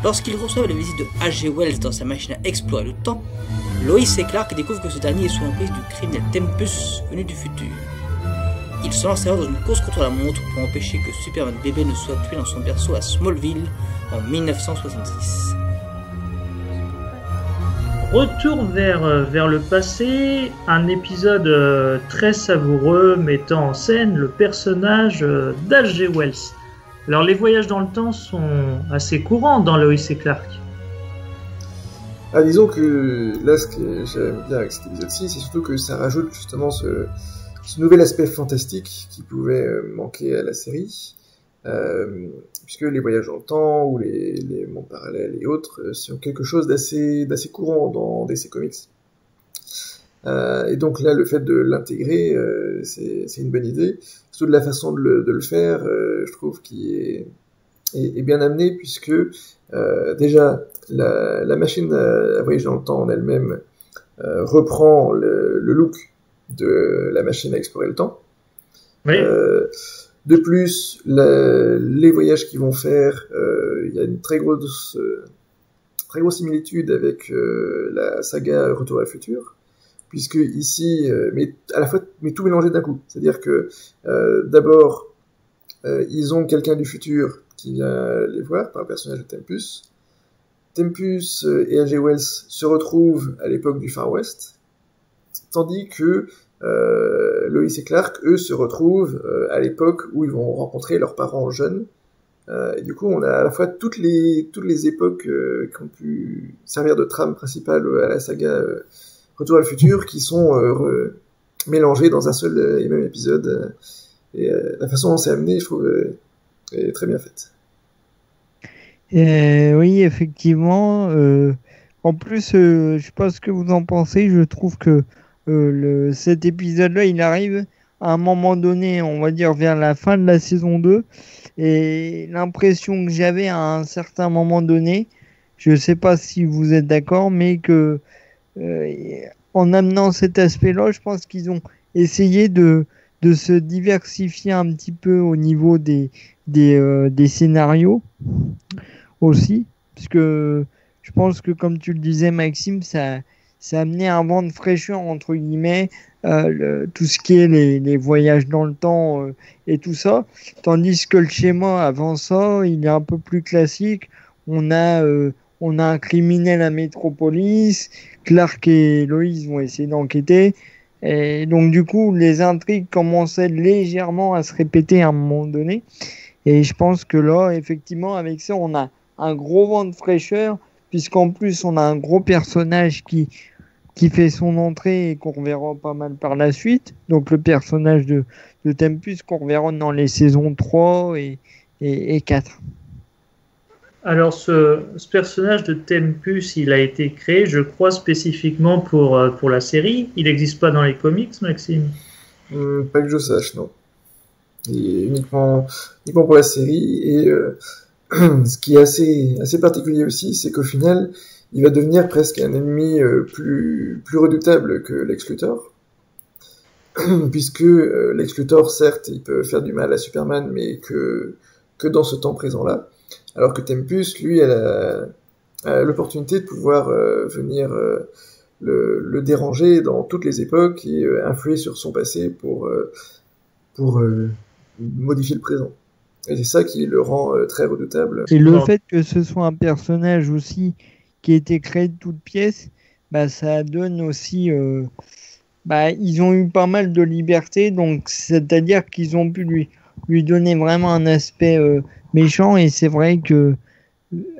Lorsqu'ils reçoivent la visite de H.G. Wells dans sa machine à explorer le temps, Lois et Clark découvrent que ce dernier est sous l'emprise du criminel Tempus venu du futur. Ils se lancent alors dans une course contre la montre pour empêcher que Superman bébé ne soit tué dans son berceau à Smallville en 1966. Retour vers le passé, un épisode très savoureux mettant en scène le personnage d'H.G. Wells. Alors les voyages dans le temps sont assez courants dans Lois et Clark. Disons que là, ce que j'aime bien avec cet épisode-ci, c'est surtout que ça rajoute justement ce nouvel aspect fantastique qui pouvait manquer à la série, puisque les voyages dans le temps ou les mondes parallèles et autres sont quelque chose d'assez courant dans DC Comics. Et donc là, le fait de l'intégrer, c'est une bonne idée. Surtout de la façon de le faire, je trouve qu'il est bien amené, puisque déjà la machine à voyager dans le temps en elle-même reprend le look de la machine à explorer le temps. Oui. De plus, les voyages qu'ils vont faire, il y a une très grosse similitude avec la saga Retour à le futur, puisque ici, mais à la fois, mais tout mélangé d'un coup. C'est-à-dire que d'abord, ils ont quelqu'un du futur qui vient les voir par le personnage de Tempus. Tempus et H.G. Wells se retrouvent à l'époque du Far West, tandis que Lois et Clark, eux, se retrouvent à l'époque où ils vont rencontrer leurs parents jeunes. Et du coup, on a à la fois toutes les époques qui ont pu servir de trame principale à la saga Retour à le futur, qui sont mélangées dans un seul et même épisode. Et la façon dont c'est amené, je trouve, est très bien faite. Oui, effectivement. En plus, je sais pas ce que vous en pensez. Je trouve que cet épisode-là, il arrive à un moment donné, on va dire vers la fin de la saison 2. Et l'impression que j'avais à un certain moment donné, je sais pas si vous êtes d'accord, mais que en amenant cet aspect-là, je pense qu'ils ont essayé de se diversifier un petit peu au niveau des scénarios aussi, parce que je pense que, comme tu le disais, Maxime, ça a amené un vent de fraîcheur, entre guillemets, tout ce qui est les voyages dans le temps et tout ça, tandis que le schéma avant ça, il est un peu plus classique. On a un criminel à Metropolis, Clark et Lois vont essayer d'enquêter, et donc du coup les intrigues commençaient légèrement à se répéter à un moment donné, et je pense que là, effectivement, avec ça, on a un gros vent de fraîcheur, puisqu'en plus on a un gros personnage qui fait son entrée et qu'on reverra pas mal par la suite, donc le personnage de Tempus qu'on reverra dans les saisons 3 et 4. Alors ce personnage de Tempus, il a été créé, je crois, spécifiquement pour la série. Il n'existe pas dans les comics, Maxime? Pas que je sache, non. Il est uniquement pour la série. Et ce qui est assez particulier aussi, c'est qu'au final, il va devenir presque un ennemi plus redoutable que Lex Luthor. Puisque Lex Luthor, certes, il peut faire du mal à Superman, mais que dans ce temps présent-là. Alors que Tempus, lui, a l'opportunité de pouvoir venir le déranger dans toutes les époques et influer sur son passé pour modifier le présent. Et c'est ça qui le rend très redoutable. Et le fait que ce soit un personnage aussi qui a été créé de toutes pièces, bah, ça donne aussi... ils ont eu pas mal de liberté, donc c'est-à-dire qu'ils ont pu lui donner vraiment un aspect méchant, et c'est vrai que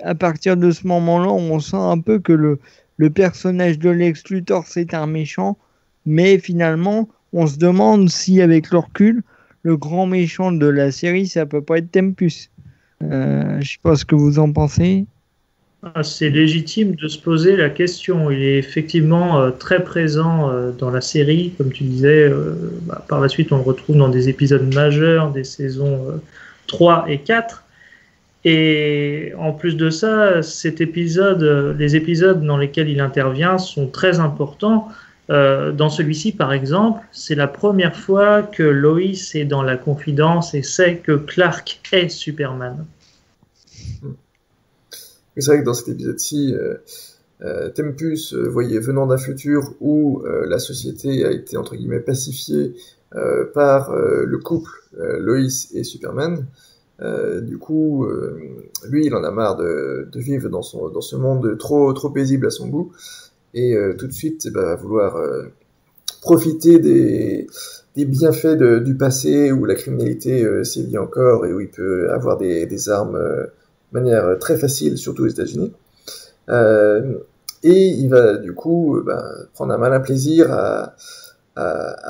à partir de ce moment-là, on sent un peu que le personnage de Lex Luthor, c'est un méchant, mais finalement, on se demande si, avec le recul, le grand méchant de la série, ça peut pas être Tempus. Je sais pas ce que vous en pensez. C'est légitime de se poser la question. Il est effectivement très présent dans la série, comme tu disais. Par la suite, on le retrouve dans des épisodes majeurs des saisons 3 et 4. Et en plus de ça, les épisodes dans lesquels il intervient sont très importants. Dans celui-ci, par exemple, c'est la première fois que Lois est dans la confidence et sait que Clark est Superman. Mais c'est vrai que dans cet épisode-ci, Tempus voyait venant d'un futur où la société a été entre guillemets pacifiée par le couple Lois et Superman. Du coup, lui, il en a marre de vivre dans ce monde trop paisible à son goût, et tout de suite, va vouloir profiter des bienfaits du passé où la criminalité sévit encore et où il peut avoir des armes de manière très facile, surtout aux États-Unis. Et il va du coup prendre un malin plaisir à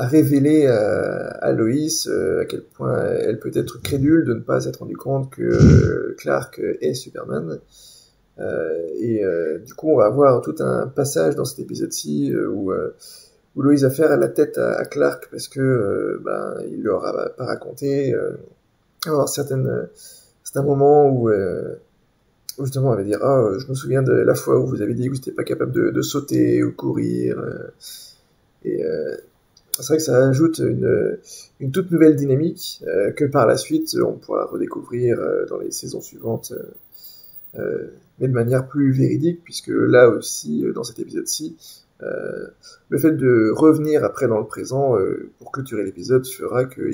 révéler à Lois à quel point elle peut être crédule de ne pas s'être rendu compte que Clark est Superman. Du coup, on va avoir tout un passage dans cet épisode-ci où Lois va faire la tête à Clark parce que il leur a pas raconté. Alors certains moments où justement elle va dire je me souviens de la fois où vous avez dit que vous n'étiez pas capable de sauter ou courir. C'est vrai que ça ajoute une toute nouvelle dynamique que par la suite on pourra redécouvrir dans les saisons suivantes, mais de manière plus véridique, puisque là aussi, dans cet épisode-ci, le fait de revenir après dans le présent pour clôturer l'épisode fera que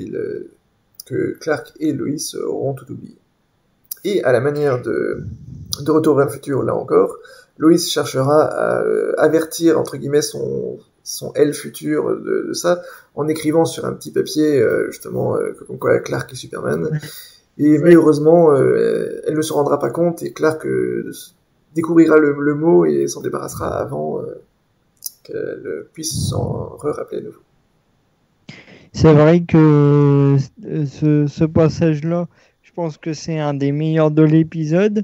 Clark et Lois auront tout oublié. Et à la manière de Retour vers le futur, là encore, Lois cherchera à avertir entre guillemets son elle futur de ça, en écrivant sur un petit papier justement comme quoi Clark est Superman. Et mais heureusement, elle ne se rendra pas compte et Clark découvrira le mot et s'en débarrassera avant qu'elle puisse s'en rappeler de nouveau. C'est vrai que ce passage-là, je pense que c'est un des meilleurs de l'épisode,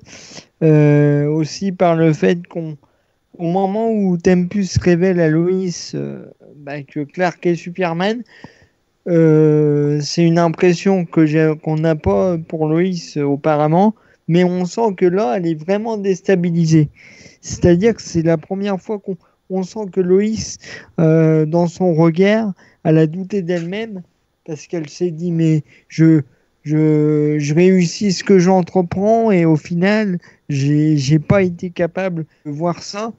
aussi par le fait au moment où Tempus révèle à Lois que Clark est Superman, c'est une impression qu'on n'a pas pour Lois auparavant, mais on sent que là, elle est vraiment déstabilisée. C'est-à-dire que c'est la première fois qu'on sent que Lois, dans son regard, elle a douté d'elle-même, parce qu'elle s'est dit, mais je réussis ce que j'entreprends, et au final, j'ai pas été capable de voir ça.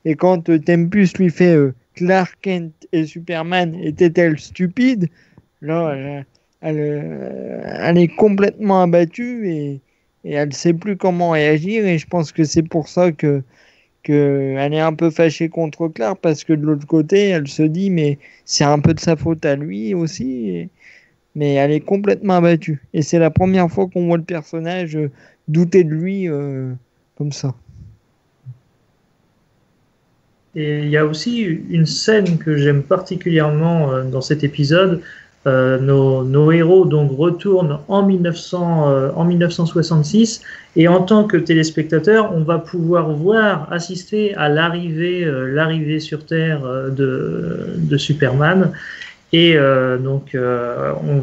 Et quand Tempus lui fait Clark Kent et Superman étaient-elles stupides, là elle est complètement abattue et elle sait plus comment réagir, et je pense que c'est pour ça que elle est un peu fâchée contre Clark, parce que de l'autre côté elle se dit mais c'est un peu de sa faute à lui aussi, mais elle est complètement abattue, et c'est la première fois qu'on voit le personnage douter de lui comme ça. Et il y a aussi une scène que j'aime particulièrement dans cet épisode. Nos héros donc retournent en 1966, et en tant que téléspectateur, on va pouvoir assister à l'arrivée sur Terre de Superman. Et on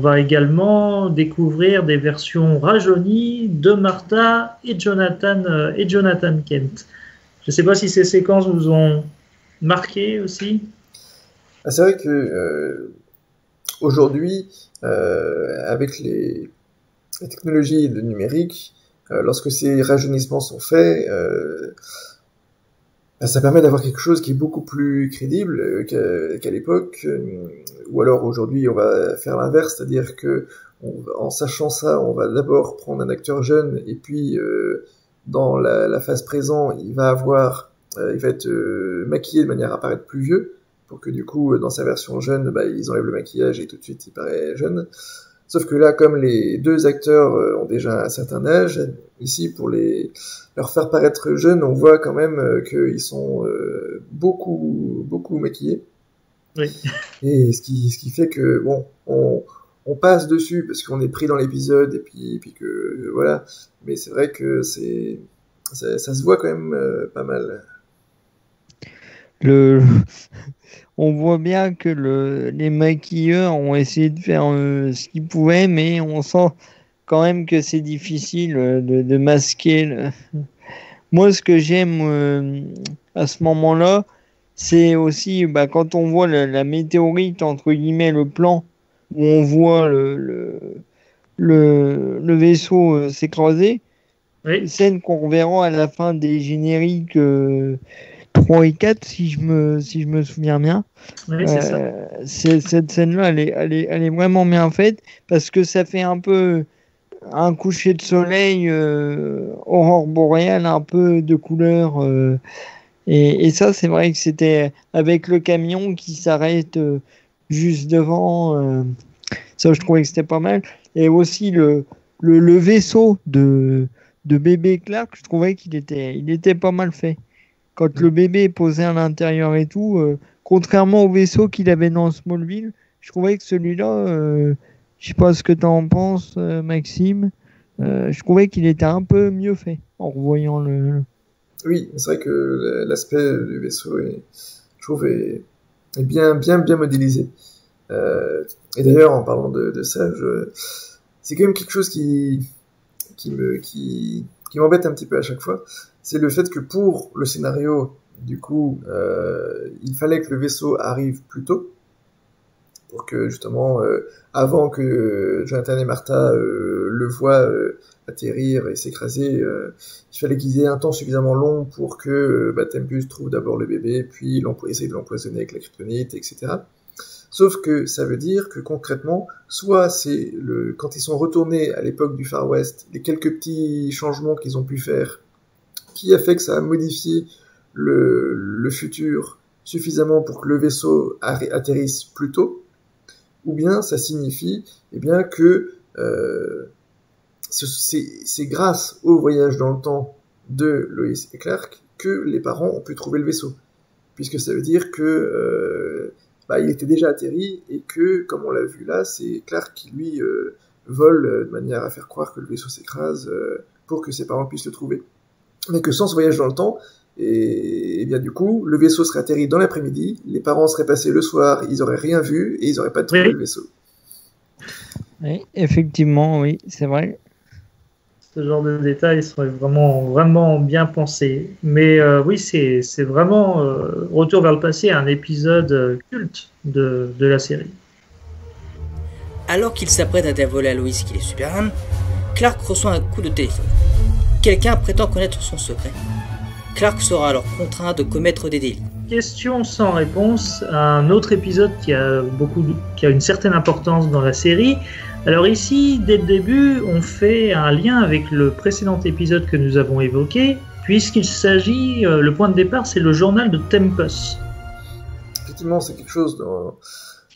va également découvrir des versions rajeunies de Martha et Jonathan Kent. Je ne sais pas si ces séquences vous ont marqué aussi. C'est vrai que aujourd'hui, avec les technologies de numérique, lorsque ces rajeunissements sont faits, ça permet d'avoir quelque chose qui est beaucoup plus crédible qu'à l'époque. Ou alors aujourd'hui, on va faire l'inverse, c'est-à-dire que en sachant ça, on va d'abord prendre un acteur jeune, et puis dans la phase présent, il va être maquillé de manière à paraître plus vieux, pour que du coup, dans sa version jeune, ils enlèvent le maquillage et tout de suite il paraît jeune. Sauf que là, comme les deux acteurs ont déjà un certain âge, ici, pour leur faire paraître jeunes, on voit quand même qu'ils sont beaucoup maquillés. Oui. Et ce qui fait que, bon, on passe dessus parce qu'on est pris dans l'épisode, et puis que, voilà. Mais c'est vrai que ça se voit quand même pas mal. On voit bien que les maquilleurs ont essayé de faire ce qu'ils pouvaient, mais on sent quand même que c'est difficile de masquer. Moi, ce que j'aime à ce moment-là, c'est aussi quand on voit la météorite, entre guillemets, le plan où on voit le vaisseau s'écraser. scène qu'on reverra à la fin des génériques 3 et 4, si je me souviens bien. Oui, c'est ça. Cette scène-là, elle est vraiment bien faite parce que ça fait un peu un coucher de soleil, aurore boréale, un peu de couleur. Et ça, c'est vrai que c'était avec le camion qui s'arrête juste devant. Ça, je trouvais que c'était pas mal. Et aussi le vaisseau de bébé Clark, je trouvais il était pas mal fait. Quand le bébé est posé à l'intérieur et tout, contrairement au vaisseau qu'il avait dans Smallville, je trouvais que celui-là, je sais pas ce que tu en penses, Maxime, je trouvais qu'il était un peu mieux fait en revoyant le... Oui, c'est vrai que l'aspect du vaisseau je trouve, est bien modélisé. Et d'ailleurs, en parlant de ça, c'est quand même quelque chose qui m'embête un petit peu à chaque fois. C'est le fait que pour le scénario, du coup, il fallait que le vaisseau arrive plus tôt, pour que justement, avant que Jonathan et Martha le voient atterrir et s'écraser, il fallait qu'ils aient un temps suffisamment long pour que Tempus trouve d'abord le bébé, puis essaye de l'empoisonner avec la kryptonite, etc. Sauf que ça veut dire que concrètement, soit c'est quand ils sont retournés à l'époque du Far West, les quelques petits changements qu'ils ont pu faire, qui a fait que ça a modifié le futur suffisamment pour que le vaisseau atterrisse plus tôt, ou bien ça signifie que c'est grâce au voyage dans le temps de Lois et Clark que les parents ont pu trouver le vaisseau, puisque ça veut dire que il était déjà atterri et que, comme on l'a vu là, c'est Clark qui lui vole de manière à faire croire que le vaisseau s'écrase pour que ses parents puissent le trouver. Mais que sans ce voyage dans le temps, et bien du coup, le vaisseau serait atterri dans l'après-midi, les parents seraient passés le soir, ils auraient rien vu et ils n'auraient pas trouvé le vaisseau. Oui, effectivement, oui, c'est vrai. Ce genre de détails serait vraiment bien pensé. Mais oui, c'est vraiment Retour vers le passé, un épisode culte de la série. Alors qu'il s'apprête à dévoiler à Lois qu'il est Superman, Clark reçoit un coup de téléphone. Quelqu'un prétend connaître son secret. Clark sera alors contraint de commettre des délits. Question sans réponse, un autre épisode qui a une certaine importance dans la série. Alors ici, dès le début, on fait un lien avec le précédent épisode que nous avons évoqué, puisqu'il s'agit, le point de départ, c'est le journal de Tempus. Effectivement, c'est quelque chose dont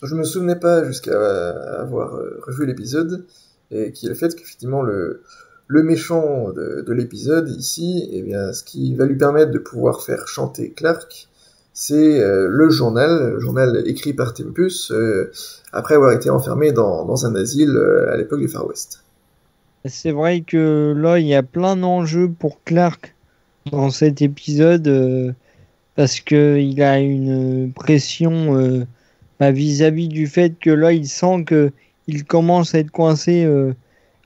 je me souvenais pas jusqu'à avoir revu l'épisode, et qui est le fait qu'effectivement le méchant de l'épisode ici, ce qui va lui permettre de pouvoir faire chanter Clark, c'est le journal écrit par Tempus après avoir été enfermé dans un asile à l'époque du Far West. C'est vrai que là, il y a plein d'enjeux pour Clark dans cet épisode parce qu'il a une pression vis-à-vis du fait que là, il sent qu'il commence à être coincé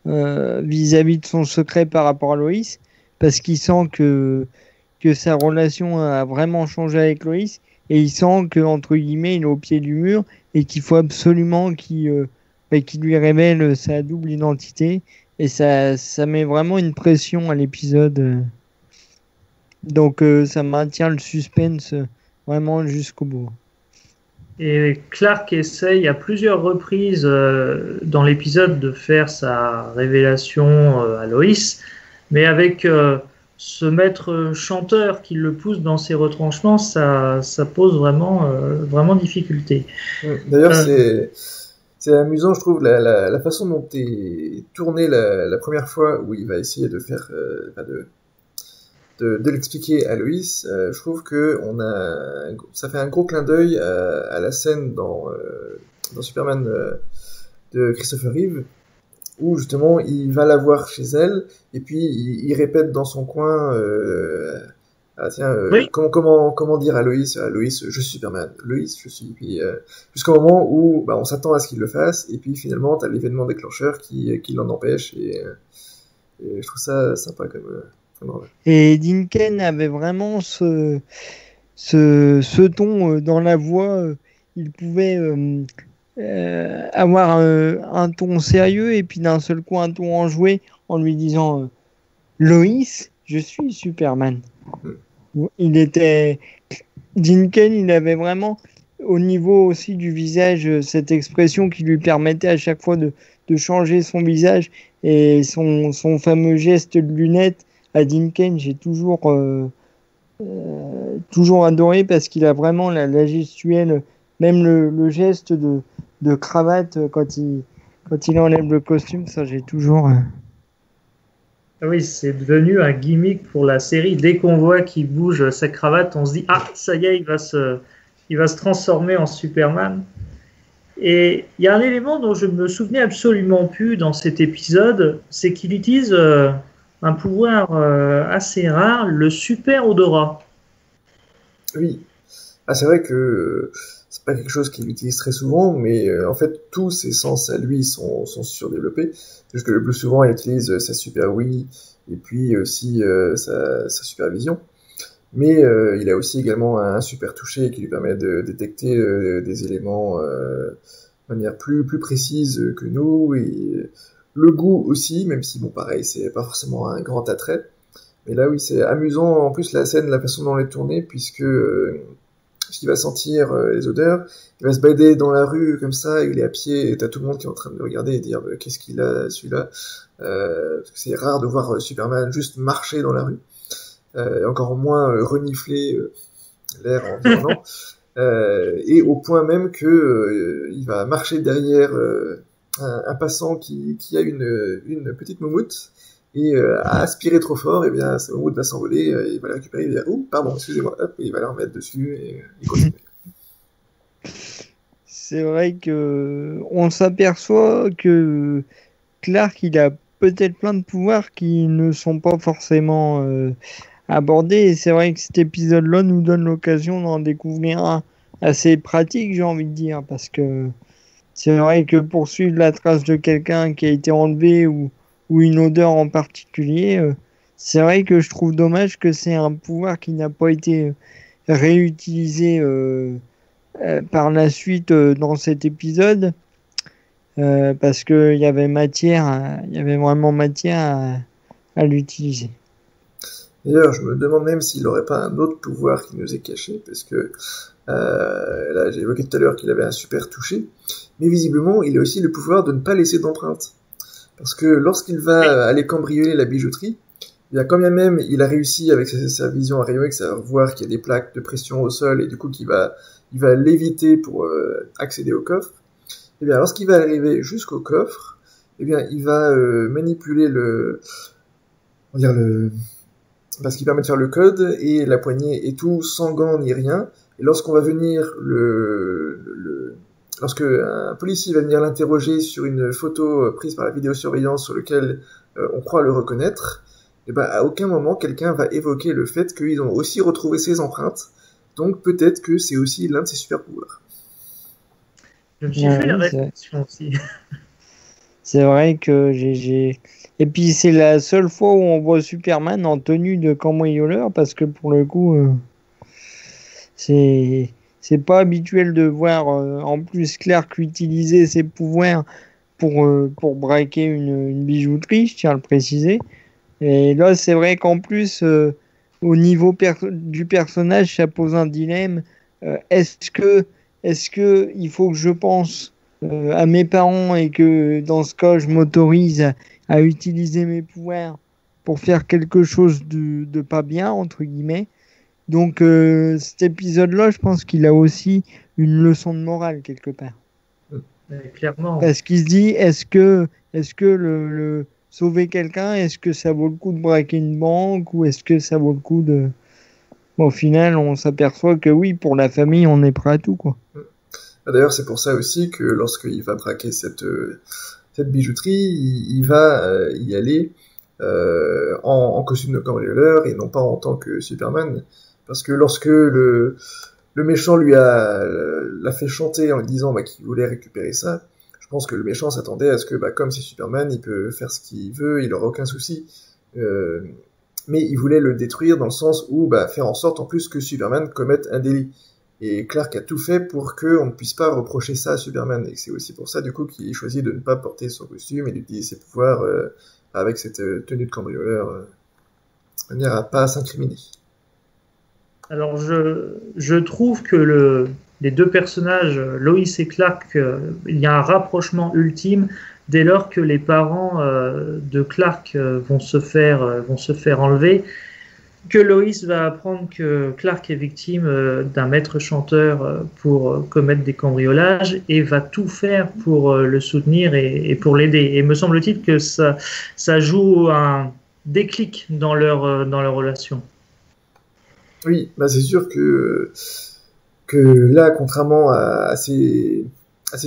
vis-à-vis de son secret par rapport à Lois, parce qu'il sent que sa relation a vraiment changé avec Lois, et il sent que, entre guillemets, il est au pied du mur et qu'il faut absolument qu'il lui révèle sa double identité, et ça met vraiment une pression à l'épisode. Donc ça maintient le suspense vraiment jusqu'au bout. Et Clark essaye à plusieurs reprises dans l'épisode de faire sa révélation à Lois, mais avec ce maître chanteur qui le pousse dans ses retranchements, ça pose vraiment difficulté. D'ailleurs, c'est amusant, je trouve, la façon dont est tourné la première fois où il va essayer de faire de l'expliquer à Lois. Je trouve que ça fait un gros clin d'œil à la scène dans Superman de Christopher Reeve, où justement il va la voir chez elle et puis il répète dans son coin oui. comment dire à Lois, je suis Superman, Lois je suis, puis jusqu'au moment où on s'attend à ce qu'il le fasse et puis finalement t'as l'événement déclencheur qui l'en empêche et je trouve ça sympa comme et Dinken avait vraiment ce ton dans la voix, il pouvait avoir un ton sérieux et puis d'un seul coup un ton enjoué en lui disant Loïs, je suis Superman. Dinkel, il avait vraiment, au niveau aussi du visage, cette expression qui lui permettait à chaque fois de changer son visage et son fameux geste de lunettes à Dinkel, j'ai toujours adoré parce qu'il a vraiment la gestuelle, même le geste de cravate quand il enlève le costume, ça j'ai toujours... Ah oui, c'est devenu un gimmick pour la série. Dès qu'on voit qu'il bouge sa cravate, on se dit ah, ça y est, il va se transformer en Superman. Et il y a un élément dont je me souvenais absolument plus dans cet épisode, c'est qu'il utilise un pouvoir assez rare, le super odorat. Oui. Ah, c'est vrai que c'est pas quelque chose qu'il utilise très souvent, mais en fait, tous ses sens à lui sont surdéveloppés. C'est juste que le plus souvent, il utilise sa super ouïe et puis aussi sa supervision. Mais il a aussi également un super toucher qui lui permet de détecter des éléments de manière plus précise que nous. Et le goût aussi, même si, bon, pareil, c'est pas forcément un grand attrait. Mais là, oui, c'est amusant. En plus, la scène, la façon dont elle est tournée, puisque il va sentir les odeurs, il va se balader dans la rue comme ça, il est à pied, et t'as tout le monde qui est en train de le regarder et dire qu'est-ce qu'il a celui-là, parce que c'est rare de voir Superman juste marcher dans la rue, encore moins renifler l'air environnant, et au point même que il va marcher derrière un passant qui a une petite moumoute, et à aspirer trop fort, et bien ce moumoute va s'envoler, il va la récupérer, il va dire « Ouh, pardon, excusez-moi », hop, et il va la remettre dessus, et il continue. C'est vrai que on s'aperçoit que Clark, il a peut-être plein de pouvoirs qui ne sont pas forcément abordés, et c'est vrai que cet épisode-là nous donne l'occasion d'en découvrir un assez pratique, j'ai envie de dire, parce que c'est vrai que poursuivre la trace de quelqu'un qui a été enlevé ou une odeur en particulier, c'est vrai que je trouve dommage que c'est un pouvoir qui n'a pas été réutilisé par la suite dans cet épisode, parce qu'il y avait vraiment matière à l'utiliser. D'ailleurs, je me demande même s'il n'aurait pas un autre pouvoir qui nous est caché, parce que là, j'ai évoqué tout à l'heure qu'il avait un super toucher, mais visiblement, il a aussi le pouvoir de ne pas laisser d'empreinte. Parce que lorsqu'il va aller cambrioler la bijouterie, bien, quand bien même il a réussi avec sa vision à rayon X à voir qu'il y a des plaques de pression au sol et du coup il va l'éviter pour accéder au coffre. Et bien, lorsqu'il va arriver jusqu'au coffre, et bien, il va manipuler parce qu'il permet de faire le code et la poignée et tout sans gants ni rien. Et lorsqu'on va venir lorsque un policier va venir l'interroger sur une photo prise par la vidéosurveillance sur laquelle on croit le reconnaître, et ben à aucun moment quelqu'un va évoquer le fait qu'ils ont aussi retrouvé ses empreintes. Donc peut-être que c'est aussi l'un de ses super pouvoirs. Je me suis fait la réflexion aussi. C'est vrai que j'ai... Et puis c'est la seule fois où on voit Superman en tenue de cambrioleur, parce que pour le coup, c'est pas habituel de voir en plus Clark utiliser ses pouvoirs pour braquer une bijouterie, je tiens à le préciser. Et là, c'est vrai qu'en plus, au niveau du personnage, ça pose un dilemme. Est-ce que il faut que je pense à mes parents et que dans ce cas, je m'autorise à utiliser mes pouvoirs pour faire quelque chose de pas bien, entre guillemets. Donc cet épisode-là, je pense qu'il a aussi une leçon de morale quelque part. Clairement. Parce qu'il se dit, est-ce que le sauver quelqu'un, est-ce que ça vaut le coup de braquer une banque ou est-ce que ça vaut le coup de... Bon, au final, on s'aperçoit que oui, pour la famille, on est prêt à tout, quoi. D'ailleurs, c'est pour ça aussi que lorsqu'il va braquer cette bijouterie, il va y aller en costume de cambrioleur et non pas en tant que Superman. Parce que lorsque le méchant l'a fait chanter en lui disant qu'il voulait récupérer ça, je pense que le méchant s'attendait à ce que, comme c'est Superman, il peut faire ce qu'il veut, il aura aucun souci. Mais il voulait le détruire dans le sens où faire en sorte en plus que Superman commette un délit. Et Clark a tout fait pour qu'on ne puisse pas reprocher ça à Superman. Et c'est aussi pour ça, du coup, qu'il choisit de ne pas porter son costume et d'utiliser ses pouvoirs avec cette tenue de cambrioleur. de manière à pas s'incriminer. Alors, je trouve que les deux personnages, Lois et Clark, il y a un rapprochement ultime dès lors que les parents de Clark vont se faire enlever, que Lois va apprendre que Clark est victime d'un maître chanteur pour commettre des cambriolages et va tout faire pour le soutenir et pour l'aider. Et me semble-t-il que ça joue un déclic dans leur relation. Oui, bah c'est sûr que là, contrairement à ses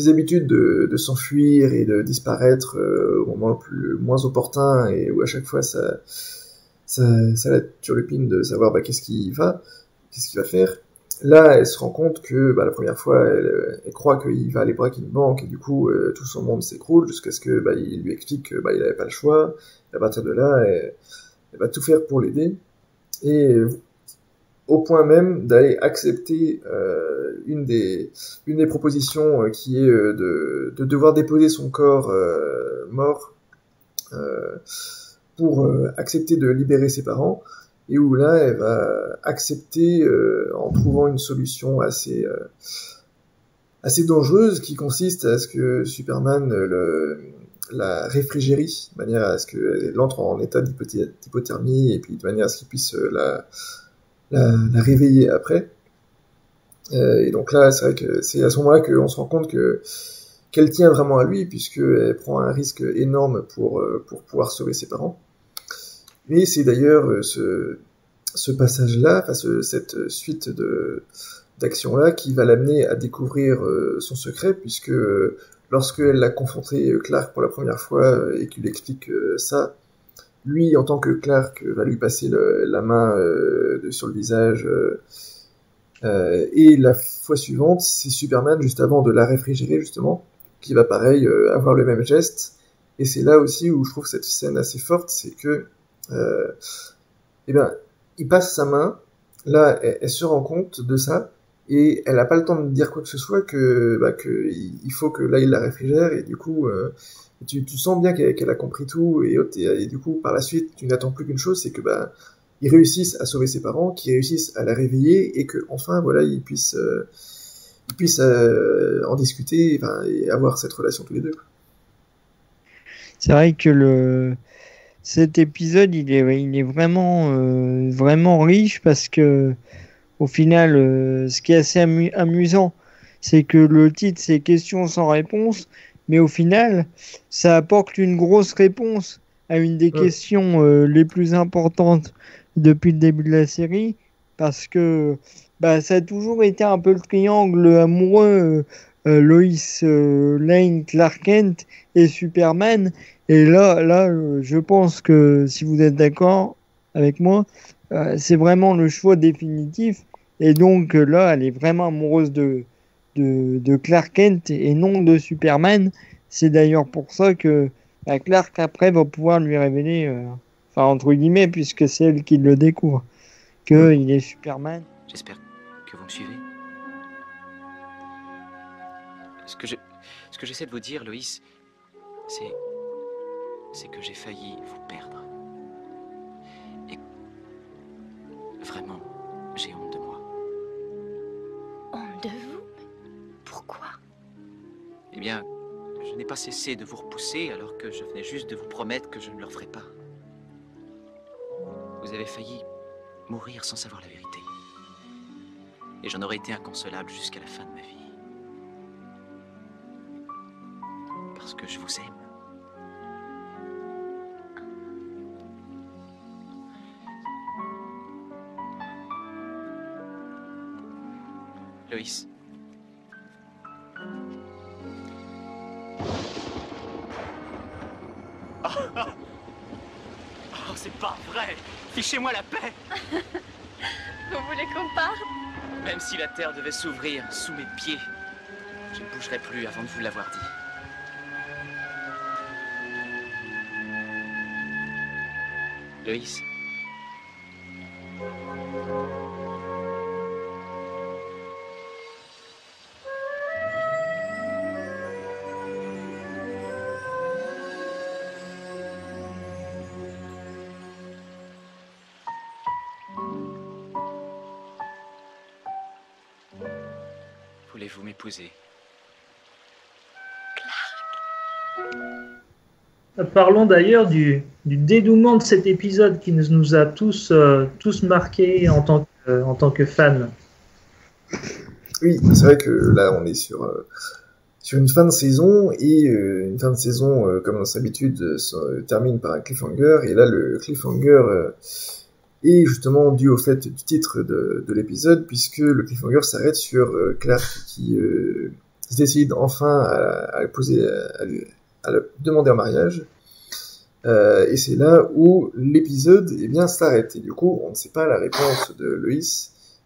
habitudes de s'enfuir et de disparaître au moment le moins opportun et où à chaque fois ça la turlupine de savoir qu'est-ce qu'il va faire. Là, elle se rend compte que la première fois, elle croit qu'il va aller braquer une banque et du coup tout son monde s'écroule jusqu'à ce que il lui explique que il n'avait pas le choix. Et à partir de là, elle va tout faire pour l'aider et au point même d'aller accepter une des propositions qui est de devoir déposer son corps mort pour accepter de libérer ses parents, et où là elle va accepter en trouvant une solution assez dangereuse qui consiste à ce que Superman la réfrigérie, de manière à ce qu'elle entre en état d'hypothermie et puis de manière à ce qu'il puisse la réveiller après. Et donc là, c'est vrai que c'est à ce moment-là qu'on se rend compte qu'elle tient vraiment à lui, puisqu'elle prend un risque énorme pour pouvoir sauver ses parents. Mais c'est d'ailleurs ce passage-là, cette suite d'actions-là, qui va l'amener à découvrir son secret, puisque lorsqu'elle a confronté Clark pour la première fois et qu'il lui explique ça, lui, en tant que Clark, va lui passer la main sur le visage. Et la fois suivante, c'est Superman, juste avant de la réfrigérer, justement, qui va pareil avoir le même geste. Et c'est là aussi où je trouve cette scène assez forte, c'est que il passe sa main, là, elle se rend compte de ça, et elle n'a pas le temps de dire quoi que ce soit, que il faut que là, il la réfrigère, et du coup... Tu sens bien qu'elle a compris tout et du coup par la suite tu n'attends plus qu'une chose, c'est que ils réussissent à sauver ses parents, qu'ils réussissent à la réveiller et que enfin voilà ils puissent en discuter et avoir cette relation tous les deux. C'est vrai que cet épisode il est vraiment riche parce que au final ce qui est assez amusant c'est que le titre c'est questions sans réponse. Mais au final, ça apporte une grosse réponse à une des questions les plus importantes depuis le début de la série, parce que ça a toujours été un peu le triangle amoureux Lois Lane, Clark Kent et Superman. Et là, je pense que si vous êtes d'accord avec moi, c'est vraiment le choix définitif. Et donc là, elle est vraiment amoureuse de Clark Kent et non de Superman. C'est d'ailleurs pour ça que Clark après va pouvoir lui révéler, enfin entre guillemets, puisque c'est elle qui le découvre, qu'il est Superman. J'espère que vous me suivez. Ce que j'essaie de vous dire, Loïs, c'est que j'ai failli vous perdre. Et vraiment, j'ai honte de moi. Honte de vous? Pourquoi? Eh bien, je n'ai pas cessé de vous repousser alors que je venais juste de vous promettre que je ne le referais pas. Vous avez failli mourir sans savoir la vérité. Et j'en aurais été inconsolable jusqu'à la fin de ma vie. Parce que je vous aime. Loïs. Oh, c'est pas vrai! Fichez-moi la paix! Vous voulez qu'on parte? Même si la terre devait s'ouvrir sous mes pieds, je ne bougerai plus avant de vous l'avoir dit. Loïs. voulez-vous m'épouser? Parlons d'ailleurs du dénouement de cet épisode qui nous a tous marqués en tant que fans. Oui, c'est vrai que là, on est sur une fin de saison, et une fin de saison, comme dans sa habitude, se termine par un cliffhanger, et là, le cliffhanger est justement dû au fait du titre de l'épisode, puisque le cliffhanger s'arrête sur Clark qui se décide enfin à le demander en mariage, et c'est là où l'épisode s'arrête, et du coup, on ne sait pas la réponse de Lois.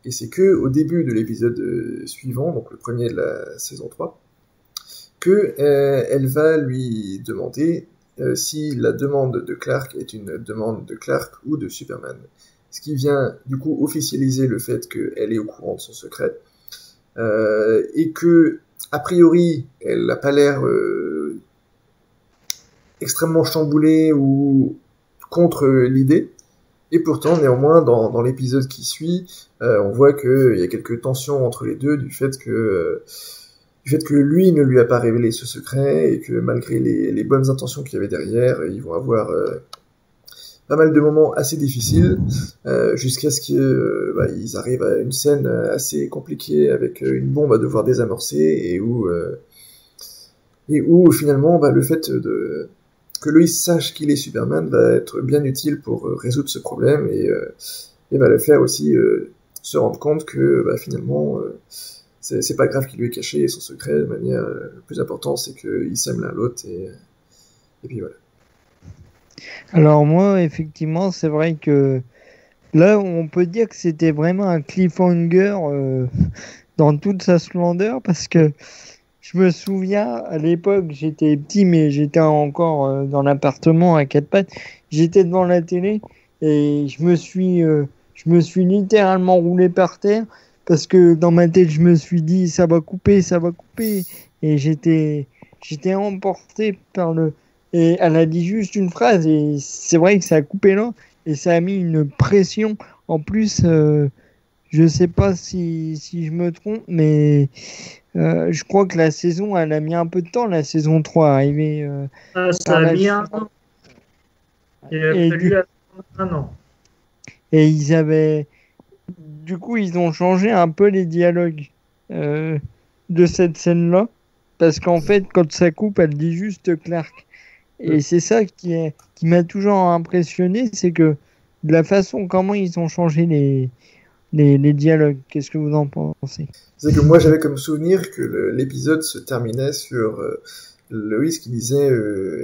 Et c'est que au début de l'épisode suivant, donc le premier de la saison 3, que elle va lui demander si la demande de Clark est une demande de Clark ou de Superman. Ce qui vient du coup officialiser le fait qu'elle est au courant de son secret, et que a priori elle n'a pas l'air extrêmement chamboulée ou contre l'idée. Et pourtant, néanmoins, dans l'épisode qui suit, on voit qu'il y a quelques tensions entre les deux du fait que lui ne lui a pas révélé ce secret, et que malgré les bonnes intentions qu'il y avait derrière, ils vont avoir pas mal de moments assez difficiles, jusqu'à ce qu'ils arrivent à une scène assez compliquée avec une bombe à devoir désamorcer, et où finalement le fait que Lois sache qu'il est Superman va être bien utile pour résoudre ce problème, et va le faire aussi se rendre compte que finalement c'est pas grave qu'il lui ait caché son secret. De manière, le plus important, c'est qu'ils s'aiment l'un l'autre, et puis voilà. Alors moi, effectivement, c'est vrai que là, on peut dire que c'était vraiment un cliffhanger dans toute sa splendeur, parce que je me souviens, à l'époque, j'étais petit, mais j'étais encore dans l'appartement à 4 pattes. J'étais devant la télé et je me suis littéralement roulé par terre, parce que dans ma tête, je me suis dit, ça va couper. Et j'étais emporté par le... Et elle a dit juste une phrase, et c'est vrai que ça a coupé là, et ça a mis une pression. En plus, je sais pas si je me trompe, mais... je crois que la saison, elle a mis un peu de temps, la saison 3 à arriver. Ça a mis un an. Il a fallu un an. Et ils avaient... Du coup, ils ont changé un peu les dialogues de cette scène-là. Parce qu'en fait, quand ça coupe, elle dit juste Clark. Et c'est ça qui m'a toujours impressionné, c'est que de la façon comment ils ont changé les dialogues. Qu'est-ce que vous en pensez? C'est que moi j'avais comme souvenir que l'épisode se terminait sur Lois qui disait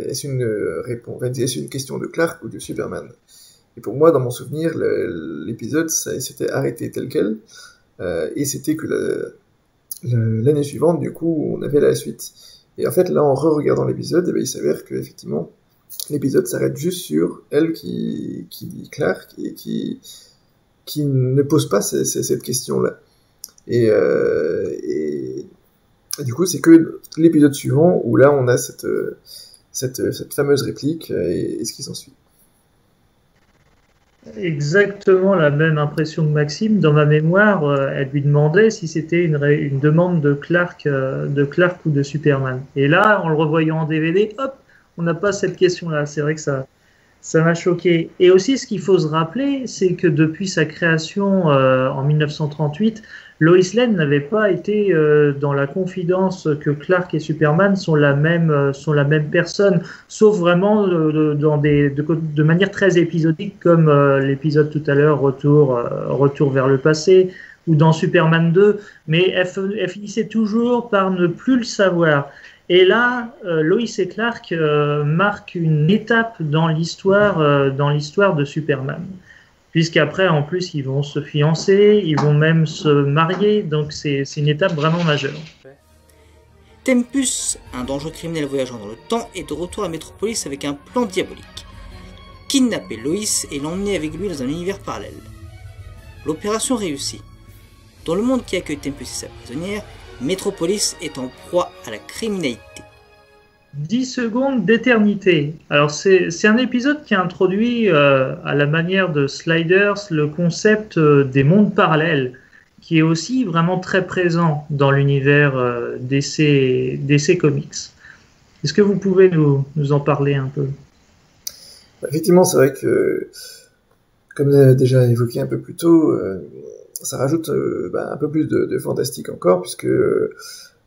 est-ce une question de Clark ou de Superman? Et pour moi, dans mon souvenir, l'épisode s'était arrêté tel quel, et c'était que l'année suivante, du coup, on avait la suite. Et en fait, là, en re-regardant l'épisode, il s'avère que effectivement, l'épisode s'arrête juste sur elle qui dit Clark, et qui ne pose pas cette question-là. Et du coup, c'est que l'épisode suivant où là, on a cette fameuse réplique et ce qui s'ensuit. Exactement la même impression que Maxime. Dans ma mémoire, elle lui demandait si c'était une demande de Clark ou de Superman. Et là, en le revoyant en DVD, hop, on n'a pas cette question-là. C'est vrai que ça m'a choqué. Et aussi, ce qu'il faut se rappeler, c'est que depuis sa création en 1938, Lois Lane n'avait pas été dans la confidence que Clark et Superman sont la même personne, sauf vraiment de manière très épisodique, comme l'épisode tout à l'heure, Retour vers le passé, ou dans Superman 2, mais elle finissait toujours par ne plus le savoir. Et là, Lois et Clark marquent une étape dans l'histoire de Superman. Puisqu'après, en plus, ils vont se fiancer, ils vont même se marier, donc c'est une étape vraiment majeure. Tempus, un dangereux criminel voyageant dans le temps, est de retour à Metropolis avec un plan diabolique. Kidnapper Lois et l'emmener avec lui dans un univers parallèle. L'opération réussit. Dans le monde qui accueille Tempus et sa prisonnière, Metropolis est en proie à la criminalité. 10 secondes d'éternité. Alors c'est un épisode qui a introduit à la manière de Sliders le concept des mondes parallèles. qui est aussi vraiment très présent dans l'univers DC Comics. Est-ce que vous pouvez nous en parler un peu? Effectivement, c'est vrai que, comme déjà évoqué un peu plus tôt, ça rajoute un peu plus de fantastique encore, puisque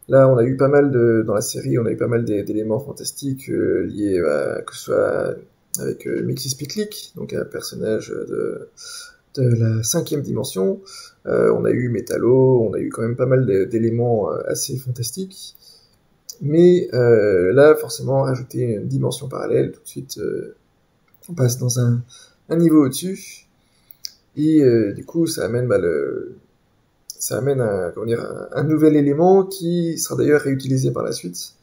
là, on a eu pas mal dans la série, on a eu pas mal d'éléments fantastiques liés que ce soit avec Mixis Pitlick, donc un personnage de la 5e dimension. On a eu Metallo, on a eu quand même pas mal d'éléments assez fantastiques. Mais là, forcément, rajouter une dimension parallèle, tout de suite, on passe dans un niveau au-dessus. Et du coup, ça amène un nouvel élément qui sera d'ailleurs réutilisé par la suite,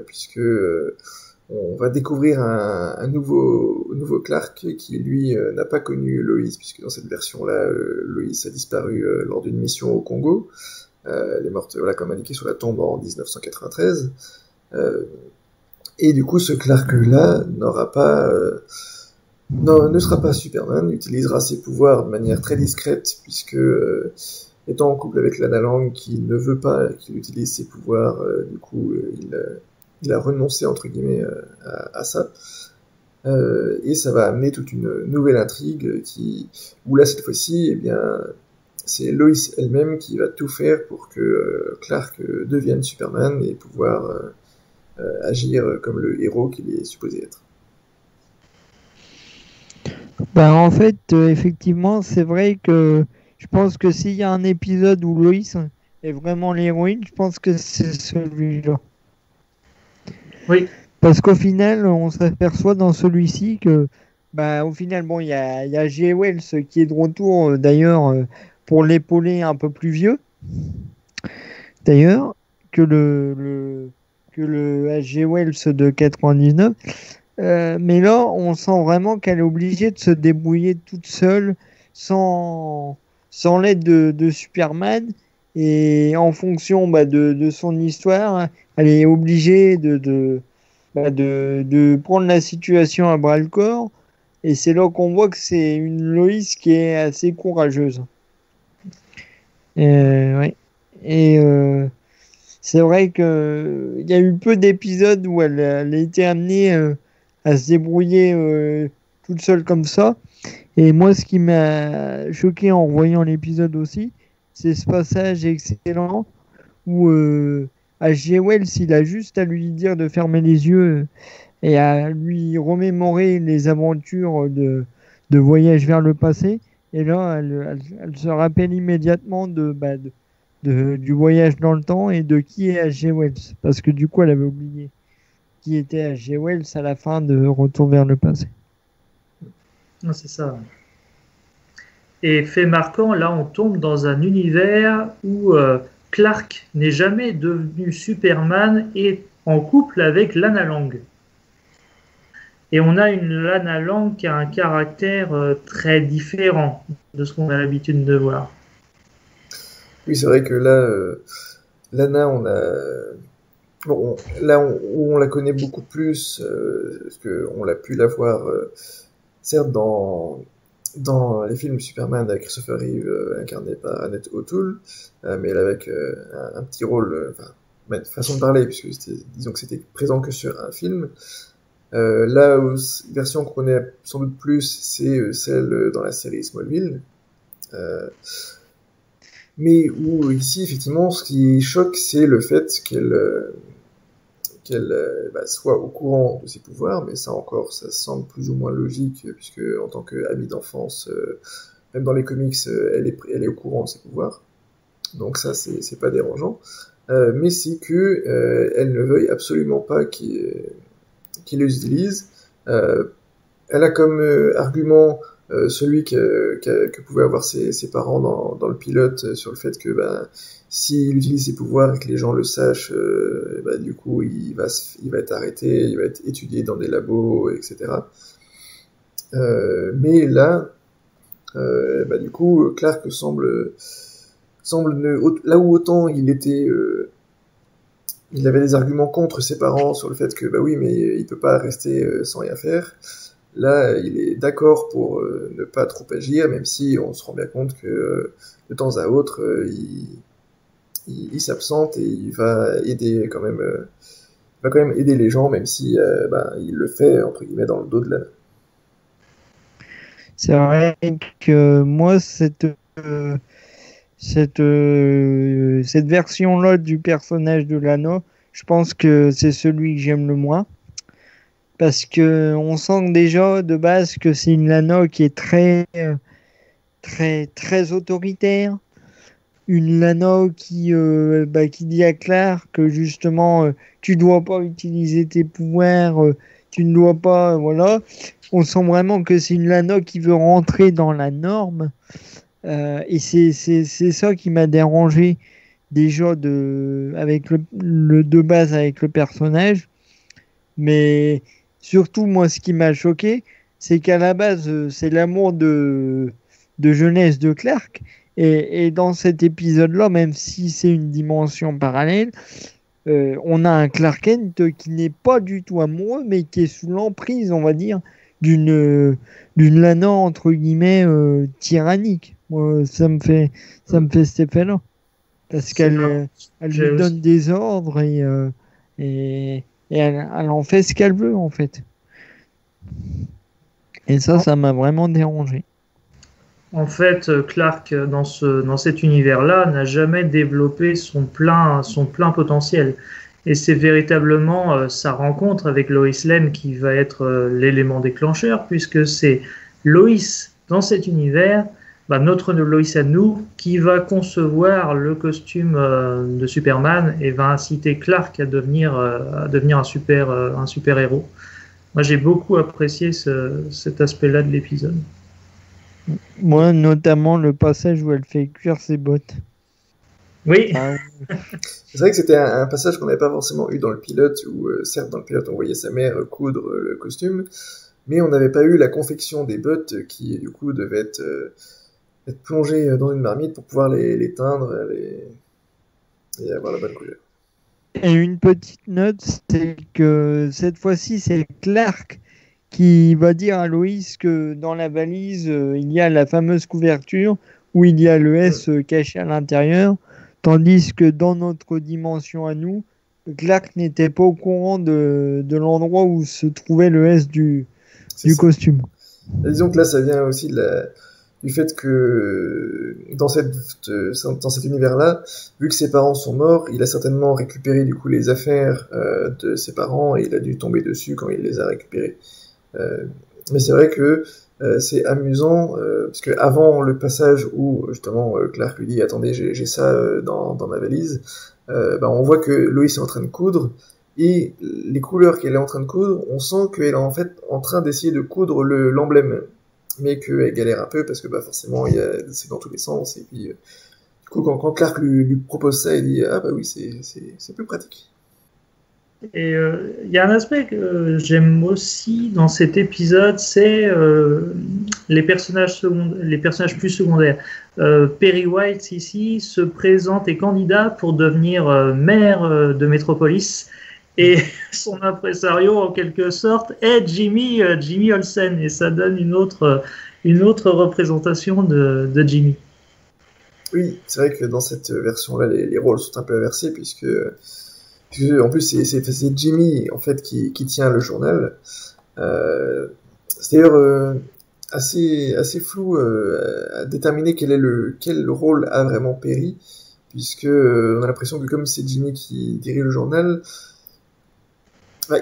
puisque on va découvrir un nouveau Clark qui lui n'a pas connu Lois, puisque dans cette version-là, Lois a disparu lors d'une mission au Congo. Elle est morte, comme indiqué sur la tombe en 1993. Et du coup, ce Clark-là ne sera pas Superman, utilisera ses pouvoirs de manière très discrète, puisque étant en couple avec Lana Lang, qui ne veut pas qu'il utilise ses pouvoirs, du coup, il a renoncé, entre guillemets, à ça. Et ça va amener toute une nouvelle intrigue où là, cette fois-ci, eh bien, c'est Lois elle-même qui va tout faire pour que Clark devienne Superman et pouvoir agir comme le héros qu'il est supposé être. En fait, effectivement, c'est vrai que je pense que s'il y a un épisode où Lois est vraiment l'héroïne, je pense que c'est celui-là. Oui. Parce qu'au final, on s'aperçoit dans celui-ci que, au final, il y a G. Wells qui est de retour, d'ailleurs, pour l'épauler un peu plus vieux. D'ailleurs, que le H.G. Wells de 99. Mais là, on sent vraiment qu'elle est obligée de se débrouiller toute seule, sans l'aide de Superman. Et en fonction de son histoire, elle est obligée de prendre la situation à bras-le-corps. Et c'est là qu'on voit que c'est une Lois qui est assez courageuse. Ouais. Et c'est vrai qu'il y a eu peu d'épisodes où elle a été amenée à se débrouiller toute seule comme ça. Et moi, ce qui m'a choqué en voyant l'épisode aussi, c'est ce passage excellent où H.G. Wells, il a juste à lui dire de fermer les yeux et à lui remémorer les aventures de voyage vers le passé. Et là, elle se rappelle immédiatement du voyage dans le temps et de qui est H.G. Wells. Parce que du coup, elle avait oublié qui était H.G. Wells à la fin de Retour vers le passé. C'est ça. Et fait marquant, là, on tombe dans un univers où Clark n'est jamais devenu Superman et en couple avec Lana Lang. Et on a une Lana Lang qui a un caractère très différent de ce qu'on a l'habitude de voir. Oui, c'est vrai que là, Lana, où on la connaît beaucoup plus, parce qu'on l'a pu la voir, certes, dans les films Superman avec Christopher Reeve, incarné par Annette O'Toole, mais elle avec un petit rôle, une façon de parler, puisque disons que c'était présent que sur un film. Là où version qu'on connaît sans doute plus, c'est celle dans la série Smallville. Mais où ici, effectivement, ce qui choque, c'est le fait qu'elle soit au courant de ses pouvoirs, mais ça encore, ça semble plus ou moins logique, puisque en tant qu'amie d'enfance, même dans les comics, elle est au courant de ses pouvoirs. Donc ça, c'est pas dérangeant. Mais c'est que elle ne veuille absolument pas qu'il les utilise. Elle a comme argument celui que pouvaient avoir ses parents dans le pilote, sur le fait que s'il utilise ses pouvoirs et que les gens le sachent, du coup il va être arrêté, il va être étudié dans des labos, etc. Mais là, du coup, Clark semble là où autant il avait des arguments contre ses parents sur le fait que oui, mais il peut pas rester sans rien faire. Là, il est d'accord pour ne pas trop agir, même si on se rend bien compte que de temps à autre, il s'absente et il va aider quand même, va quand même aider les gens, même si il le fait entre guillemets dans le dos de l'anneau. C'est vrai que moi, cette version-là du personnage de l'anneau, je pense que c'est celui que j'aime le moins. Parce que on sent déjà de base que c'est une Lana qui est très autoritaire. Une Lana qui dit à Clark que justement tu dois pas utiliser tes pouvoirs, tu ne dois pas, voilà. On sent vraiment que c'est une Lana qui veut rentrer dans la norme. Et c'est ça qui m'a dérangé déjà avec le de base avec le personnage. Mais surtout, moi, ce qui m'a choqué, c'est qu'à la base, c'est l'amour de jeunesse de Clark. Et dans cet épisode-là, même si c'est une dimension parallèle, on a un Clark Kent qui n'est pas du tout amoureux, mais qui est sous l'emprise, on va dire, d'une Lana, entre guillemets, tyrannique. Moi, ça me fait cet effet-là. Parce qu'elle lui donne des ordres et elle en fait ce qu'elle veut, en fait. Et ça m'a vraiment dérangé. En fait, Clark, dans cet univers-là, n'a jamais développé son plein potentiel. Et c'est véritablement sa rencontre avec Lois Lane qui va être l'élément déclencheur, puisque c'est Lois, dans cet univers, notre Lois à nous, qui va concevoir le costume de Superman et va inciter Clark à devenir un super héros. Moi, j'ai beaucoup apprécié cet aspect-là de l'épisode. Moi, notamment le passage où elle fait cuire ses bottes. Oui. C'est vrai que c'était un passage qu'on n'avait pas forcément eu dans le pilote, où certes dans le pilote on voyait sa mère coudre le costume, mais on n'avait pas eu la confection des bottes qui du coup devaient être plongées dans une marmite pour pouvoir les teindre et avoir la bonne couleur. Et une petite note, c'est que cette fois-ci c'est Clark qui va dire à Lois que dans la valise il y a la fameuse couverture où il y a le S caché à l'intérieur, tandis que dans notre dimension à nous, Clark n'était pas au courant de l'endroit où se trouvait le S du costume. Disons que là ça vient aussi du fait que dans cet univers-là, vu que ses parents sont morts, il a certainement récupéré du coup les affaires de ses parents et il a dû tomber dessus quand il les a récupérés. Mais c'est vrai que c'est amusant parce que avant le passage où justement Clark lui dit attendez j'ai ça dans ma valise, on voit que Lois est en train de coudre et les couleurs qu'elle est en train de coudre, on sent qu'elle est en fait en train d'essayer de coudre l'emblème, mais qu'elle galère un peu parce que forcément c'est dans tous les sens et puis du coup quand Clark lui propose ça, il dit ah oui c'est plus pratique. Et il y a un aspect que j'aime aussi dans cet épisode, c'est les personnages plus secondaires. Perry White ici se présente et candidat pour devenir maire de Metropolis, et son impresario en quelque sorte est Jimmy Olsen, et ça donne une autre représentation de Jimmy. Oui, c'est vrai que dans cette version-là, les rôles sont un peu inversés puisque en plus c'est Jimmy en fait qui tient le journal. C'est d'ailleurs assez flou à déterminer quel rôle a vraiment Perry, puisque on a l'impression que comme c'est Jimmy qui dirige le journal,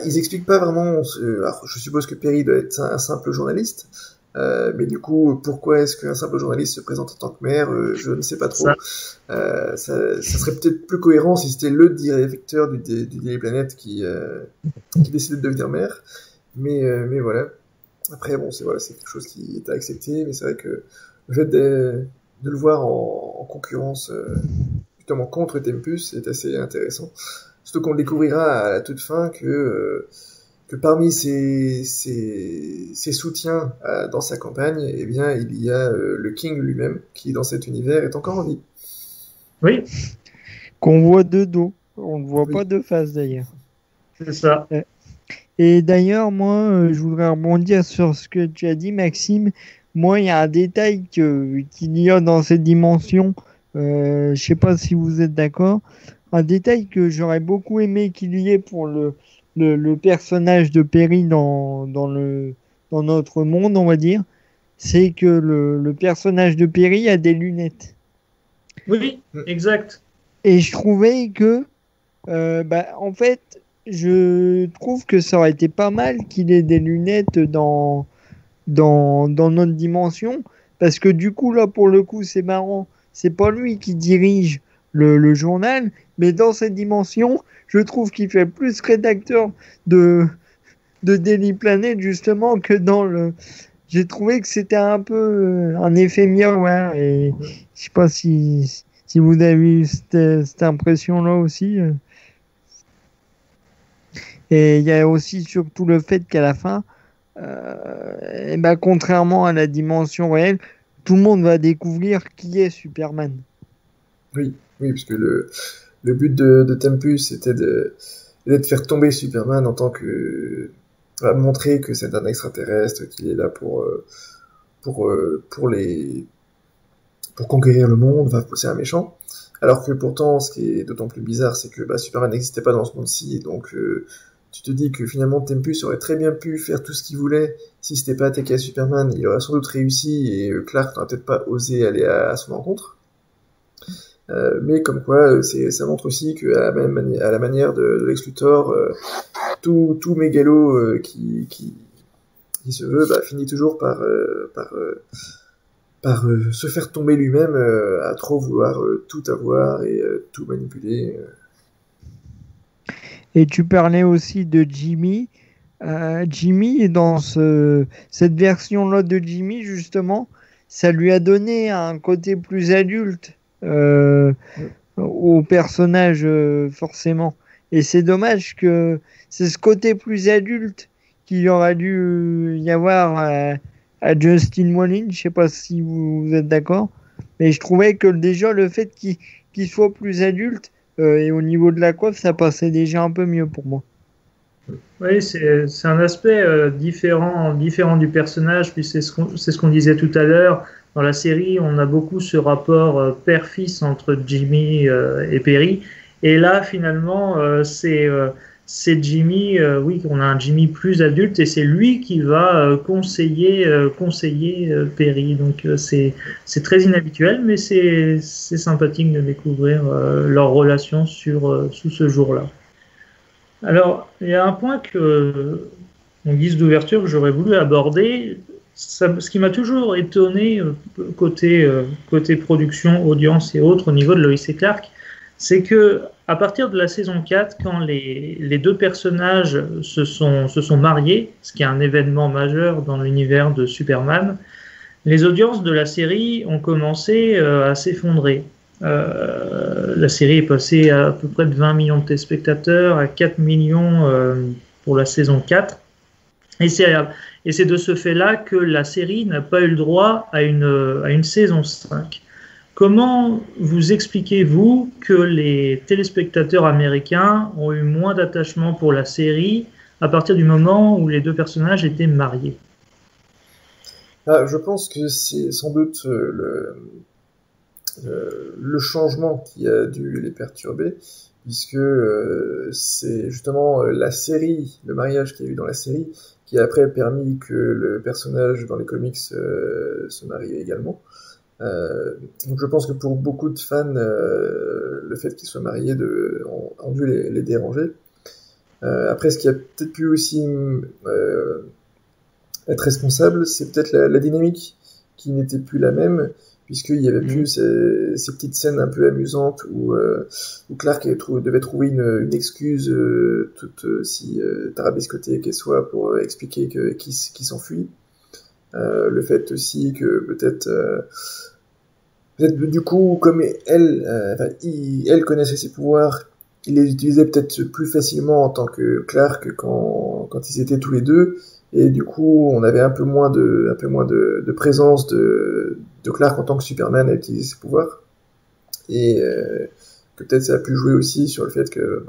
ils expliquent pas vraiment. Alors, je suppose que Perry doit être un simple journaliste. Mais du coup, pourquoi est-ce qu'un simple journaliste se présente en tant que maire, je ne sais pas trop. Ça serait peut-être plus cohérent si c'était le directeur du Daily Planet qui décidait de devenir maire. Mais voilà. Après, bon, c'est quelque chose qui est à accepter, mais c'est vrai que le fait de le voir en concurrence, justement contre Tempus, est assez intéressant. Surtout qu'on le découvrira à la toute fin que parmi ses soutiens dans sa campagne, eh bien, il y a le King lui-même, qui dans cet univers est encore en vie. Oui. Qu'on voit de dos. On ne voit pas de face d'ailleurs. C'est ça. Et d'ailleurs, moi, je voudrais rebondir sur ce que tu as dit, Maxime. Moi, il y a un détail qu'il y a dans cette dimension. Je sais pas si vous êtes d'accord. Un détail que j'aurais beaucoup aimé qu'il y ait pour le personnage de Perry dans notre monde, on va dire, c'est que le personnage de Perry a des lunettes. Oui, exact. Et je trouvais que, en fait, je trouve que ça aurait été pas mal qu'il ait des lunettes dans notre dimension, parce que du coup, là, pour le coup, c'est marrant. C'est pas lui qui dirige le journal, mais dans cette dimension, je trouve qu'il fait plus rédacteur de Daily Planet, justement, que dans le... J'ai trouvé que c'était un peu un effet miroir, et je sais pas si vous avez eu cette impression-là aussi. Et il y a aussi surtout le fait qu'à la fin, contrairement à la dimension réelle, tout le monde va découvrir qui est Superman. Oui, parce que le but de Tempus était de faire tomber Superman en tant que... montrer que c'est un extraterrestre, qu'il est là pour conquérir le monde, c'est un méchant. Alors que pourtant, ce qui est d'autant plus bizarre, c'est que Superman n'existait pas dans ce monde-ci, donc tu te dis que finalement Tempus aurait très bien pu faire tout ce qu'il voulait si c'était pas attaqué à Superman, il aurait sans doute réussi et Clark n'aurait peut-être pas osé aller à son encontre. Mais comme quoi, ça montre aussi que à la manière de Lex Luthor, tout mégalo qui se veut finit toujours par se faire tomber lui-même à trop vouloir tout avoir et tout manipuler. Et tu parlais aussi de Jimmy. Jimmy, dans cette version-là de Jimmy, justement, ça lui a donné un côté plus adulte au personnage, forcément. Et c'est dommage que c'est ce côté plus adulte qu'il aurait dû y avoir à Justin Wallin. Je sais pas si vous êtes d'accord, mais je trouvais que déjà le fait qu'il soit plus adulte et au niveau de la coiffe, ça passait déjà un peu mieux pour moi. Oui, c'est un aspect différent du personnage, puis c'est ce qu'on disait tout à l'heure. Dans la série, on a beaucoup ce rapport père-fils entre Jimmy et Perry. Et là, finalement, c'est Jimmy, oui, on a un Jimmy plus adulte et c'est lui qui va conseiller Perry. Donc c'est très inhabituel, mais c'est sympathique de découvrir leur relation sous ce jour-là. Alors, il y a un point en guise d'ouverture, que j'aurais voulu aborder. Ce qui m'a toujours étonné côté production, audience et autres au niveau de Lois et Clark, c'est que à partir de la saison 4, quand les deux personnages se sont mariés, ce qui est un événement majeur dans l'univers de Superman, les audiences de la série ont commencé à s'effondrer. La série est passée à peu près de 20 millions de téléspectateurs à 4 millions pour la saison 4. Et c'est de ce fait-là que la série n'a pas eu le droit à une saison 5. Comment vous expliquez-vous que les téléspectateurs américains ont eu moins d'attachement pour la série à partir du moment où les deux personnages étaient mariés? Je pense que c'est sans doute le changement qui a dû les perturber, puisque c'est justement la série, le mariage qu'il y a eu dans la série, qui a après permis que le personnage dans les comics se marie également. Donc je pense que pour beaucoup de fans, le fait qu'ils soient mariés ont dû les déranger. Après, ce qui a peut-être pu aussi être responsable, c'est peut-être la dynamique qui n'était plus la même, puisqu'il y avait plus ces petites scènes un peu amusantes où Clark devait trouver une excuse toute si tarabiscotée qu'elle soit pour expliquer qu'il s'enfuit. Le fait aussi que peut-être du coup, comme elle connaissait ses pouvoirs, il les utilisait peut-être plus facilement en tant que Clark quand ils étaient tous les deux, et du coup on avait un peu moins de présence de Clark en tant que Superman à utiliser ses pouvoirs. Et que peut-être ça a pu jouer aussi sur le fait que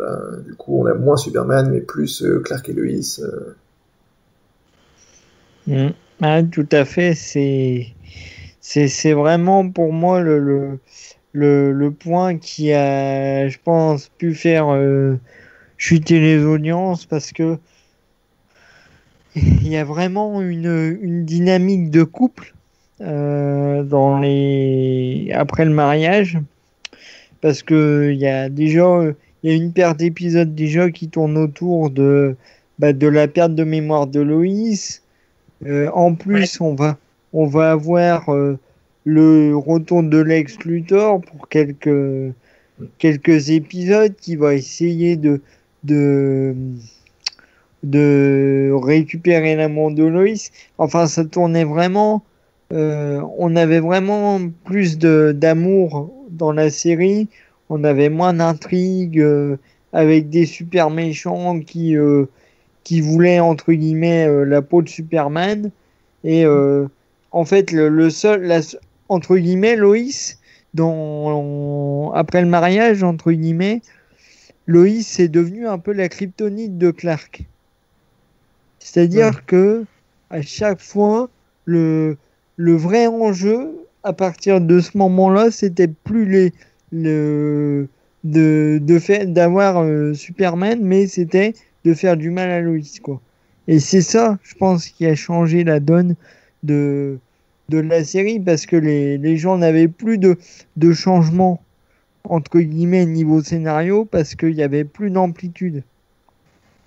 du coup on a moins Superman mais plus Clark et Lois. Ah, tout à fait, c'est vraiment pour moi le point qui a, je pense, pu faire chuter les audiences parce que il y a vraiment une dynamique de couple après le mariage, parce que il y a une paire d'épisodes déjà qui tournent autour de la perte de mémoire de Loïs. En plus, on va avoir le retour de Lex Luthor pour quelques épisodes qui va essayer de récupérer l'amour de Loïs. Enfin, ça tournait vraiment. On avait vraiment plus d'amour dans la série. On avait moins d'intrigues avec des super méchants qui voulaient entre guillemets la peau de Superman. Et en fait, entre guillemets, Loïs, après le mariage, entre guillemets, Loïs est devenue un peu la kryptonite de Clark. C'est-à-dire que à chaque fois, le vrai enjeu, à partir de ce moment-là, c'était plus d'avoir Superman, mais c'était de faire du mal à Loïs, quoi. Et c'est ça, je pense, qui a changé la donne de la série, parce que les gens n'avaient plus de changement, entre guillemets, niveau scénario, parce qu'il n'y avait plus d'amplitude.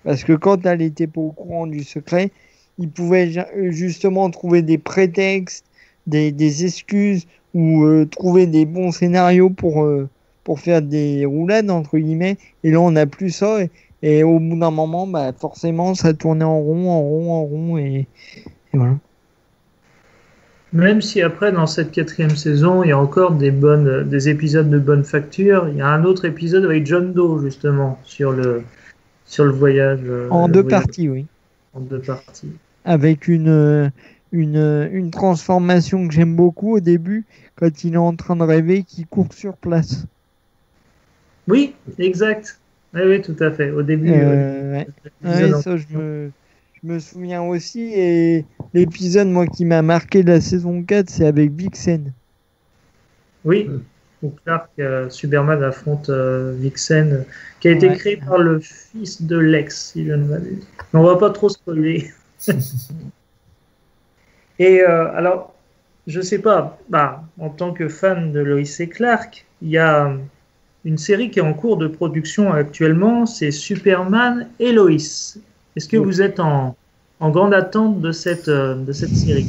Parce que quand elle n'était pas au courant du secret, ils pouvaient justement trouver des prétextes, des excuses, ou trouver des bons scénarios pour faire des roulades, entre guillemets. Et là, on n'a plus ça. Et au bout d'un moment, forcément, ça tournait en rond, et voilà. Même si après, dans cette 4e saison, il y a encore des épisodes de bonne facture, il y a un autre épisode avec John Doe, justement, sur le voyage. En deux parties, oui. En 2 parties. Avec une transformation que j'aime beaucoup au début, quand il est en train de rêver, qu'il court sur place. Oui, exact. Oui, tout à fait. Au début. Ça, je me souviens aussi. Et l'épisode, moi, qui m'a marqué de la saison 4, c'est avec Vixen. Oui, où Clark, Superman affronte Vixen, qui a été créé par le fils de Lex, si je ne m'abuse. Mais on va pas trop spoiler. Et alors, je sais pas, en tant que fan de Lois et Clark, il y a une série qui est en cours de production actuellement, c'est Superman et Lois. Est-ce que vous êtes en grande attente de cette série?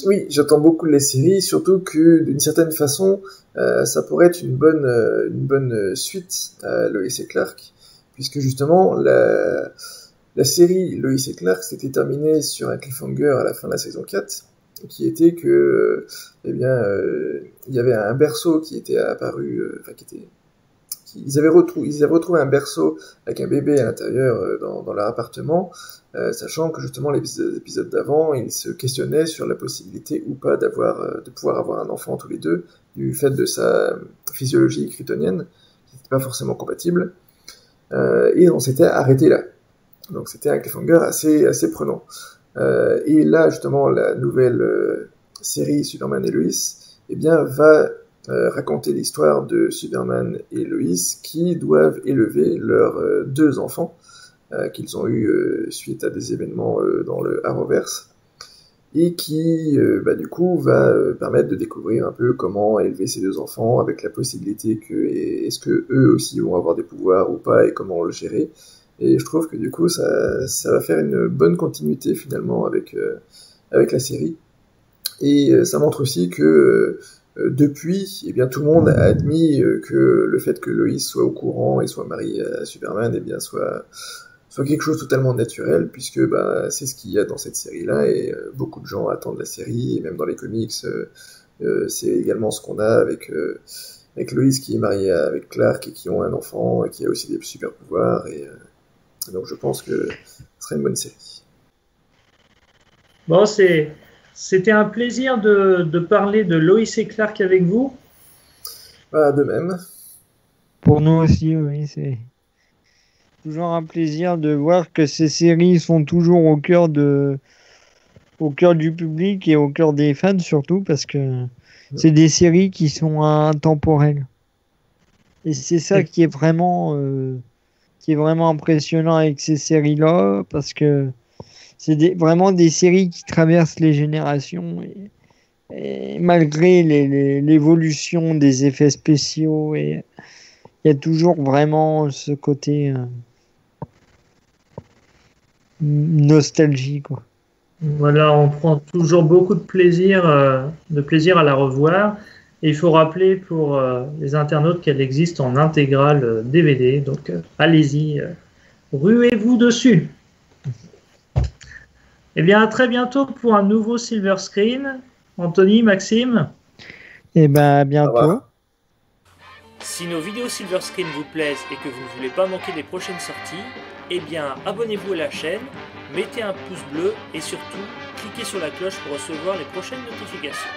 Oui, j'attends beaucoup les séries, surtout que d'une certaine façon, ça pourrait être une bonne suite à Lois et Clark, puisque justement la série Lois et Clark s'était terminée sur un cliffhanger à la fin de la saison 4, qui était que il y avait un berceau qui était apparu, ils avaient retrouvé un berceau avec un bébé à l'intérieur dans leur appartement, sachant que justement l'épisode d'avant, ils se questionnaient sur la possibilité ou pas de pouvoir avoir un enfant tous les deux, du fait de sa physiologie kryptonienne, qui n'était pas forcément compatible, et on s'était arrêté là. Donc c'était un cliffhanger assez prenant. Et là, justement, la nouvelle série Superman et Lois, va raconter l'histoire de Superman et Lois qui doivent élever leurs 2 enfants qu'ils ont eus suite à des événements dans le Arrowverse, et qui du coup va permettre de découvrir un peu comment élever ces 2 enfants, avec la possibilité est-ce que eux aussi vont avoir des pouvoirs ou pas, et comment le gérer. Et je trouve que du coup ça va faire une bonne continuité finalement avec la série, et ça montre aussi que depuis, tout le monde a admis que le fait que Lois soit au courant et soit mariée à Superman, soit quelque chose de totalement naturel, puisque c'est ce qu'il y a dans cette série-là, et beaucoup de gens attendent la série, et même dans les comics, c'est également ce qu'on a avec Lois qui est mariée avec Clark et qui ont un enfant et qui a aussi des super pouvoirs, et donc je pense que ce serait une bonne série. Bon, c'était un plaisir de parler de Lois et Clark avec vous. De même. Pour nous aussi, oui, c'est toujours un plaisir de voir que ces séries sont toujours au cœur du public et au cœur des fans surtout, parce que c'est des séries qui sont intemporelles. Et c'est ça qui est vraiment impressionnant avec ces séries-là, parce que c'est vraiment des séries qui traversent les générations. Et malgré l'évolution des effets spéciaux, il y a toujours vraiment ce côté nostalgie, quoi. Voilà, on prend toujours beaucoup de plaisir à la revoir. Et il faut rappeler pour les internautes qu'elle existe en intégrale DVD. Donc allez-y, ruez-vous dessus. Eh bien, à très bientôt pour un nouveau Silver Screen. Anthony, Maxime. Et ben, à bientôt. Si nos vidéos Silver Screen vous plaisent et que vous ne voulez pas manquer les prochaines sorties, eh bien, abonnez-vous à la chaîne, mettez un pouce bleu et surtout, cliquez sur la cloche pour recevoir les prochaines notifications.